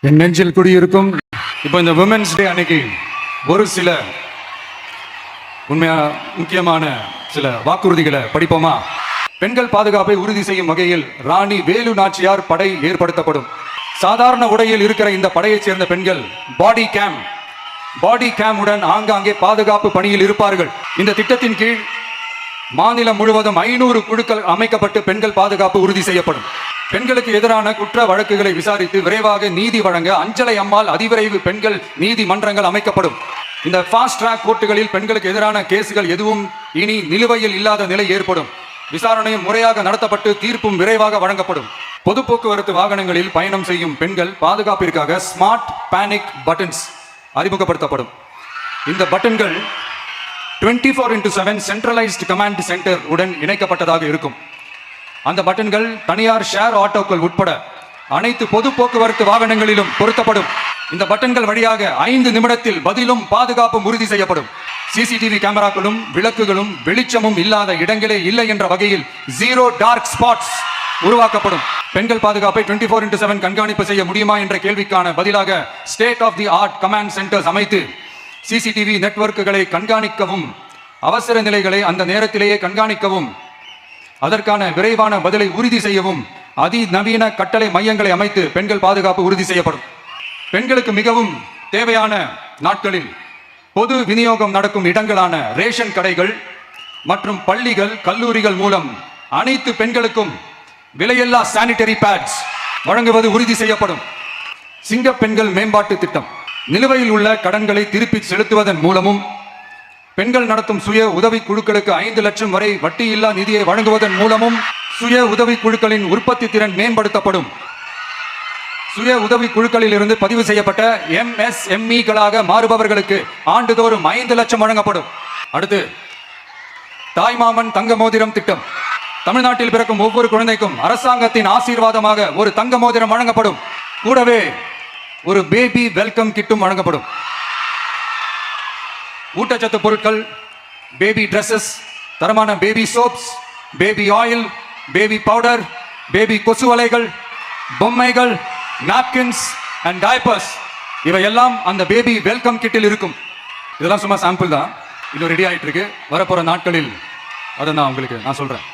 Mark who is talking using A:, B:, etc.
A: என் நெஞ்சில் குடியிருக்கும். இப்போ இந்த விமென்ஸ் டே அன்னைக்கு ஒரு சில உண்மையா முக்கியமான சில வாக்குறுதிகளை படிப்போமா? பெண்கள் பாதுகாப்பை உறுதி செய்யும் வகையில் ராணி வேலு நாச்சியார் படை ஏற்படுத்தப்படும். சாதாரண உடையில் இருக்கிற இந்த படையைச் சேர்ந்த பெண்கள் பாடி கேம் உடன் ஆங்காங்கே பாதுகாப்பு பணியில் இருப்பார்கள். இந்த திட்டத்தின் கீழ் மாநிலம் முழுவதும் 500 குழுக்கள் அமைக்கப்பட்டு பெண்கள் பாதுகாப்பு உறுதி செய்யப்படும். பெண்களுக்கு எதிரான குற்ற வழக்குகளை விசாரித்து விரைவாக நீதி வழங்க அஞ்சலை அம்மாள் அதிவிரைவு பெண்கள் நீதிமன்றங்கள் அமைக்கப்படும். இந்த ஃபாஸ்ட் ட்ராக் கோர்ட்டுகளில் பெண்களுக்கு எதிரான கேசுகள் எதுவும் இனி நிலுவையில் இல்லாத நிலை ஏற்படும். விசாரணையும் முறையாக நடத்தப்பட்டு தீர்ப்பும் விரைவாக வழங்கப்படும். பொது போக்குவரத்து வாகனங்களில் பயணம் செய்யும் பெண்கள் பாதுகாப்பிற்காக ஸ்மார்ட் பேனிக் பட்டன்ஸ் அறிமுகப்படுத்தப்படும். இந்த பட்டன்கள் 24/7 சென்ட்ரலைஸ்டு கமாண்ட் சென்டர் உடன் இணைக்கப்பட்டதாக இருக்கும். அந்த பட்டன்கள் தனியார் ஷேர் ஆட்டோக்கள் உட்பட அனைத்து பொது போக்குவரத்து வாகனங்களிலும் பொருத்தப்படும். இந்த பட்டன்கள் வழியாக 5 நிமிடத்தில் பதிலும் பாதுகாப்பும் உறுதி செய்யப்படும். சிசிடிவி கேமராக்களும் விளக்குகளும் வெளிச்சமும் இல்லாத இடங்களே இல்லை என்ற வகையில் 0 டார்க் ஸ்பாட்ஸ் உருவாக்கப்படும். பெண்கள் பாதுகாப்பை 24/7 கண்காணிப்பு செய்ய முடியுமா என்ற கேள்விக்கான பதிலாக state of the art command centres அமைத்து சிசிடிவி நெட்வொர்க்குகளை கண்காணிக்கவும் அவசர நிலைகளை அந்த நேரத்திலேயே கண்காணிக்கவும் அதற்கான விரைவான பதிலை உறுதி செய்யவும் அதிநவீன கட்டளை மையங்களை அமைத்து பெண்கள் பாதுகாப்பு உறுதி செய்யப்படும். பெண்களுக்கு மிகவும் தேவையான நாட்களில் பொது விநியோகம் நடக்கும் இடங்களான ரேஷன் கடைகள் மற்றும் பள்ளிகள் கல்லூரிகள் மூலம் அனைத்து பெண்களுக்கும் விலையில்லா சானிட்டரி பேட்ஸ் வழங்குவது உறுதி செய்யப்படும். சிங்க பெண்கள் மேம்பாட்டு திட்டம் நிலுவையில் உள்ள கடன்களை திருப்பி செலுத்துவதன் மூலமும் பெண்கள் நடத்தும் சுய உதவி குழுக்களுக்கு 5 லட்சம் வரை வட்டியில்லா நிதியை வழங்குவதன் மூலமும் சுய உதவி குழுக்களின் உற்பத்தி திறன் மேம்படுத்தப்படும். சுய உதவி குழுக்களில் இருந்து பதிவு செய்யப்பட்ட MSME-களாக மாறுபவர்களுக்கு ஆண்டுதோறும் 5 லட்சம் வழங்கப்படும். அடுத்து தாய்மாமன் தங்க மோதிரம் திட்டம். தமிழ்நாட்டில் பிறக்கும் ஒவ்வொரு குழந்தைக்கும் அரசாங்கத்தின் ஆசீர்வாதமாக ஒரு தங்க மோதிரம் வழங்கப்படும். கூடவே ஒரு பேபி வெல்கம் கிட்டும் வழங்கப்படும். ஊட்டச்சத்து பொருட்கள், பேபி ட்ரெஸ்ஸஸ், தரமான baby soaps, baby oil, baby powder, baby கொசு வலைகள், பொம்மைகள், நாப்கின்ஸ் அண்ட் டைப்பர்ஸ் இவையெல்லாம் அந்த பேபி வெல்கம் கிட்டில் இருக்கும். இதெல்லாம் சும்மா சாம்பிள் தான். இது ரெடி ஆயிட்டு இருக்கு. வரப்போற நாட்களில் அதை நான் உங்களுக்கு சொல்றேன்.